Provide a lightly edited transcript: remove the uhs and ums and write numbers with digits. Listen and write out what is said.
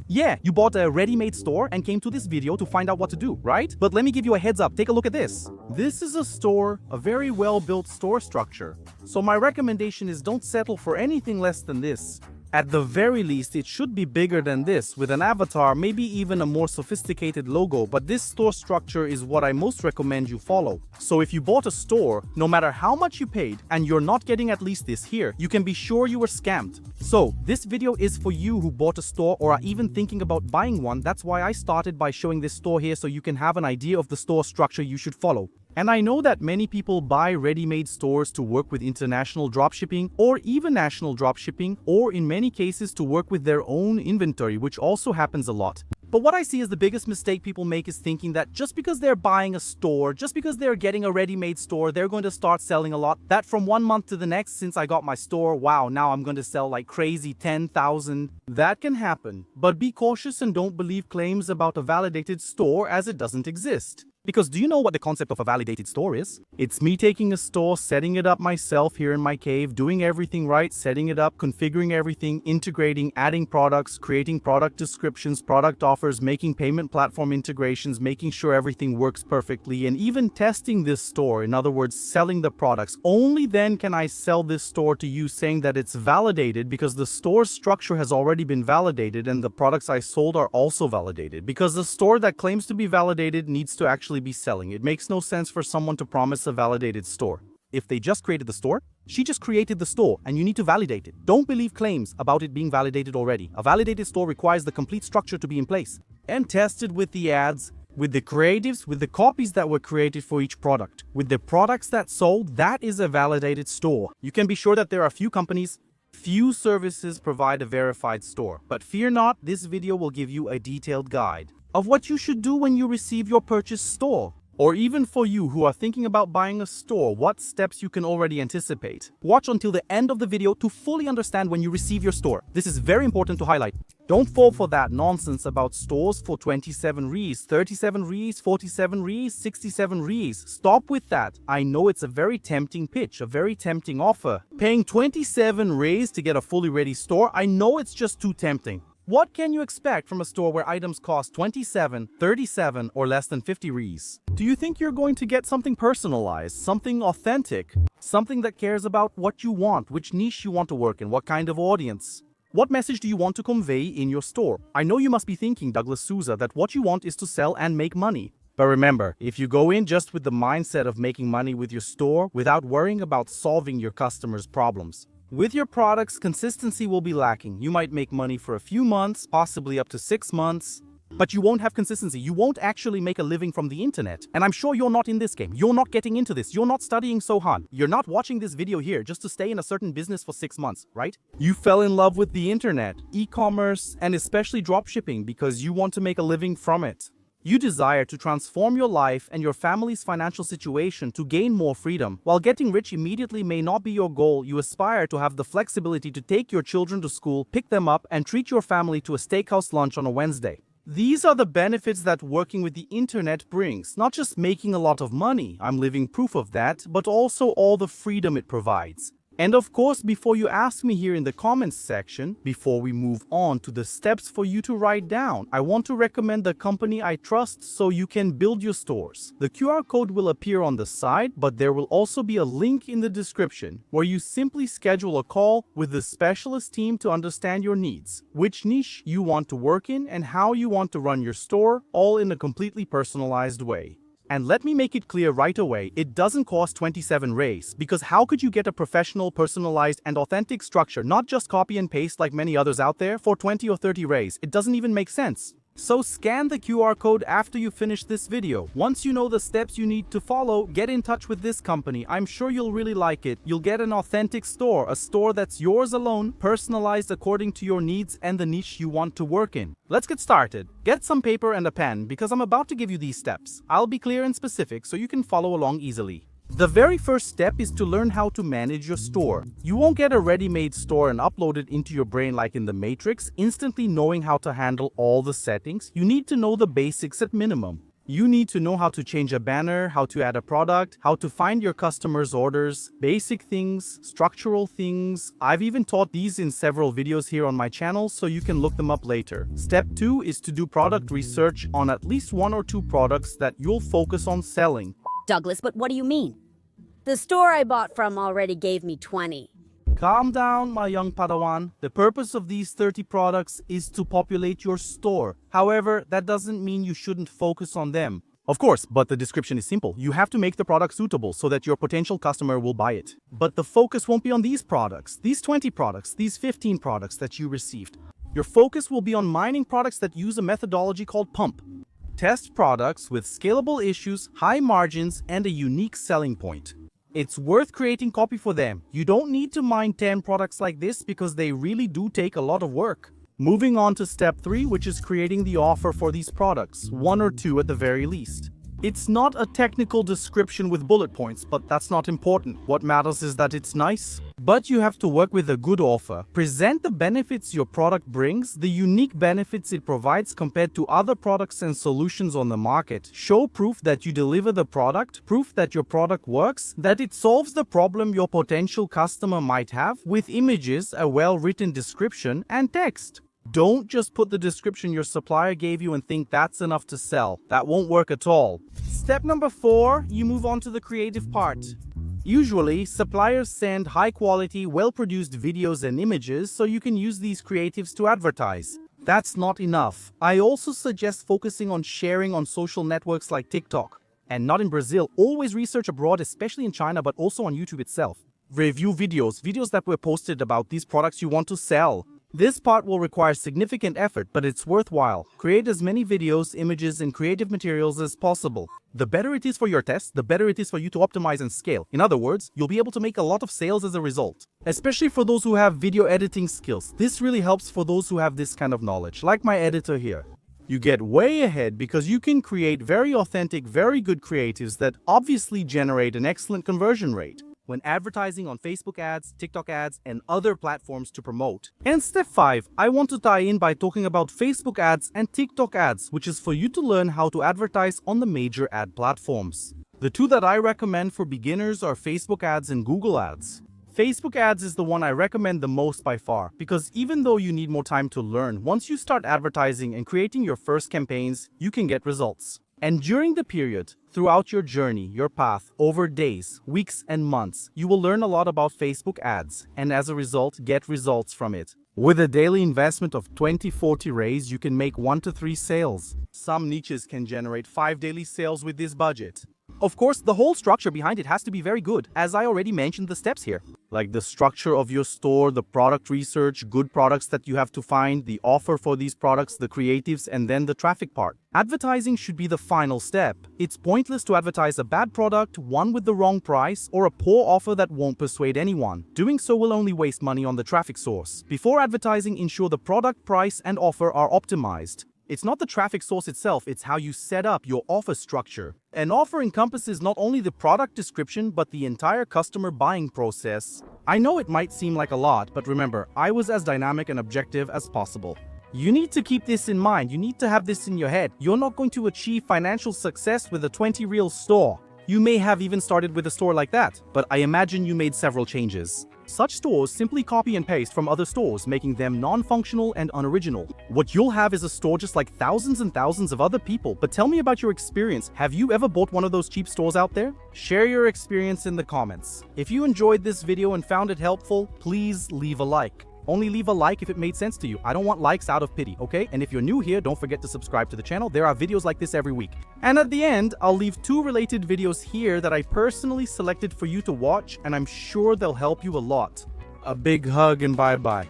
Yeah, you bought a ready-made store and came to this video to find out what to do, right? But let me give you a heads up, take a look at this. This is a store, a very well-built store structure. So my recommendation is don't settle for anything less than this. At the very least, it should be bigger than this, with an avatar, maybe even a more sophisticated logo, but this store structure is what I most recommend you follow. So if you bought a store, no matter how much you paid, and you're not getting at least this here, you can be sure you were scammed. So this video is for you who bought a store or are even thinking about buying one. That's why I started by showing this store here so you can have an idea of the store structure you should follow. And I know that many people buy ready-made stores to work with international dropshipping or even national dropshipping, or in many cases to work with their own inventory, which also happens a lot. But what I see as the biggest mistake people make is thinking that just because they're buying a store, just because they're getting a ready-made store, they're going to start selling a lot. That from 1 month to the next, since I got my store, wow, now I'm going to sell like crazy 10,000. That can happen. But be cautious and don't believe claims about a validated store, as it doesn't exist. Because do you know what the concept of a validated store is? It's me taking a store, setting it up myself here in my cave, doing everything right, setting it up, configuring everything, integrating, adding products, creating product descriptions, product offers, making payment platform integrations, making sure everything works perfectly, and even testing this store, in other words, selling the products. Only then can I sell this store to you saying that it's validated, because the store's structure has already been validated and the products I sold are also validated. Because the store that claims to be validated needs to actually be selling. It makes no sense for someone to promise a validated store. If they just created the store, she just created the store and you need to validate it. Don't believe claims about it being validated already. A validated store requires the complete structure to be in place and tested with the ads, with the creatives, with the copies that were created for each product, with the products that sold. That is a validated store. You can be sure that there are few companies, few services provide a verified store. But fear not, this video will give you a detailed guide of what you should do when you receive your purchased store. Or even for you who are thinking about buying a store, what steps you can already anticipate. Watch until the end of the video to fully understand when you receive your store. This is very important to highlight. Don't fall for that nonsense about stores for 27 reais, 37 reais, 47 reais, 67 reais. Stop with that. I know it's a very tempting pitch, a very tempting offer. Paying 27 reais to get a fully ready store, I know it's just too tempting. What can you expect from a store where items cost 27, 37, or less than 50 reais? Do you think you're going to get something personalized, something authentic, something that cares about what you want, which niche you want to work in, what kind of audience? What message do you want to convey in your store? I know you must be thinking, Douglas Souza, that what you want is to sell and make money. But remember, if you go in just with the mindset of making money with your store without worrying about solving your customers' problems, with your products, consistency will be lacking. You might make money for a few months, possibly up to 6 months, but you won't have consistency. You won't actually make a living from the internet. And I'm sure you're not in this game. You're not getting into this. You're not studying so hard. You're not watching this video here just to stay in a certain business for 6 months, right? You fell in love with the internet, e-commerce, and especially dropshipping because you want to make a living from it. You desire to transform your life and your family's financial situation to gain more freedom. While getting rich immediately may not be your goal, you aspire to have the flexibility to take your children to school, pick them up, and treat your family to a steakhouse lunch on a Wednesday. These are the benefits that working with the internet brings. Not just making a lot of money, I'm living proof of that, but also all the freedom it provides. And of course, before you ask me here in the comments section, before we move on to the steps for you to write down, I want to recommend the company I trust so you can build your stores. The QR code will appear on the side, but there will also be a link in the description where you simply schedule a call with the specialist team to understand your needs, which niche you want to work in, and how you want to run your store, all in a completely personalized way. And let me make it clear right away, it doesn't cost 27 reais, because how could you get a professional, personalized, and authentic structure, not just copy and paste like many others out there, for 20 or 30 reais? It doesn't even make sense. So scan the QR code after you finish this video. Once you know the steps you need to follow, get in touch with this company. I'm sure you'll really like it. You'll get an authentic store, a store that's yours alone, personalized according to your needs and the niche you want to work in. Let's get started. Get some paper and a pen because I'm about to give you these steps. I'll be clear and specific so you can follow along easily. The very first step is to learn how to manage your store. You won't get a ready-made store and upload it into your brain like in the Matrix, instantly knowing how to handle all the settings. You need to know the basics at minimum. You need to know how to change a banner, how to add a product, how to find your customers' orders, basic things, structural things. I've even taught these in several videos here on my channel, so you can look them up later. Step 2 is to do product research on at least 1 or 2 products that you'll focus on selling. Douglas, but what do you mean? The store I bought from already gave me 20. Calm down, my young Padawan. The purpose of these 30 products is to populate your store. However, that doesn't mean you shouldn't focus on them. Of course, but the description is simple. You have to make the product suitable so that your potential customer will buy it. But the focus won't be on these products, these 20 products, these 15 products that you received. Your focus will be on mining products that use a methodology called pump. Test products with scalable issues, high margins, and a unique selling point. It's worth creating copy for them. You don't need to mine 10 products like this because they really do take a lot of work. Moving on to step 3, which is creating the offer for these products, 1 or 2 at the very least. It's not a technical description with bullet points, but that's not important. What matters is that it's nice. But you have to work with a good offer. Present the benefits your product brings, the unique benefits it provides compared to other products and solutions on the market. Show proof that you deliver the product, proof that your product works, that it solves the problem your potential customer might have, with images, a well-written description, and text. Don't just put the description your supplier gave you and think that's enough to sell. That won't work at all. Step number 4, you move on to the creative part. Usually, suppliers send high-quality, well-produced videos and images so you can use these creatives to advertise. That's not enough. I also suggest focusing on sharing on social networks like TikTok. And not in Brazil. Always research abroad, especially in China, but also on YouTube itself. Review videos that were posted about these products you want to sell. This part will require significant effort, but it's worthwhile. Create as many videos, images, and creative materials as possible. The better it is for your test, the better it is for you to optimize and scale. In other words, you'll be able to make a lot of sales as a result. Especially for those who have video editing skills. This really helps for those who have this kind of knowledge, like my editor here. You get way ahead because you can create very authentic, very good creatives that obviously generate an excellent conversion rate when advertising on Facebook ads, TikTok ads, and other platforms to promote. And step 5, I want to tie in by talking about Facebook ads and TikTok ads, which is for you to learn how to advertise on the major ad platforms. The 2 that I recommend for beginners are Facebook ads and Google ads. Facebook ads is the one I recommend the most by far, because even though you need more time to learn, once you start advertising and creating your first campaigns, you can get results. And during the period, throughout your journey, your path, over days, weeks, and months, you will learn a lot about Facebook ads, and as a result, get results from it. With a daily investment of 20-40 raise, you can make 1 to 3 sales. Some niches can generate 5 daily sales with this budget. Of course, the whole structure behind it has to be very good, as I already mentioned the steps here. Like the structure of your store, the product research, good products that you have to find, the offer for these products, the creatives, and then the traffic part. Advertising should be the final step. It's pointless to advertise a bad product, one with the wrong price, or a poor offer that won't persuade anyone. Doing so will only waste money on the traffic source. Before advertising, ensure the product, price, and offer are optimized. It's not the traffic source itself, it's how you set up your offer structure. An offer encompasses not only the product description, but the entire customer buying process. I know it might seem like a lot, but remember, I was as dynamic and objective as possible. You need to keep this in mind, you need to have this in your head. You're not going to achieve financial success with a 20-reel store. You may have even started with a store like that, but I imagine you made several changes. Such stores simply copy and paste from other stores, making them non-functional and unoriginal. What you'll have is a store just like thousands and thousands of other people. But tell me about your experience. Have you ever bought one of those cheap stores out there? Share your experience in the comments. If you enjoyed this video and found it helpful, please leave a like. Only leave a like if it made sense to you. I don't want likes out of pity, okay? And if you're new here, don't forget to subscribe to the channel. There are videos like this every week. And at the end, I'll leave 2 related videos here that I personally selected for you to watch, and I'm sure they'll help you a lot. A big hug and bye-bye.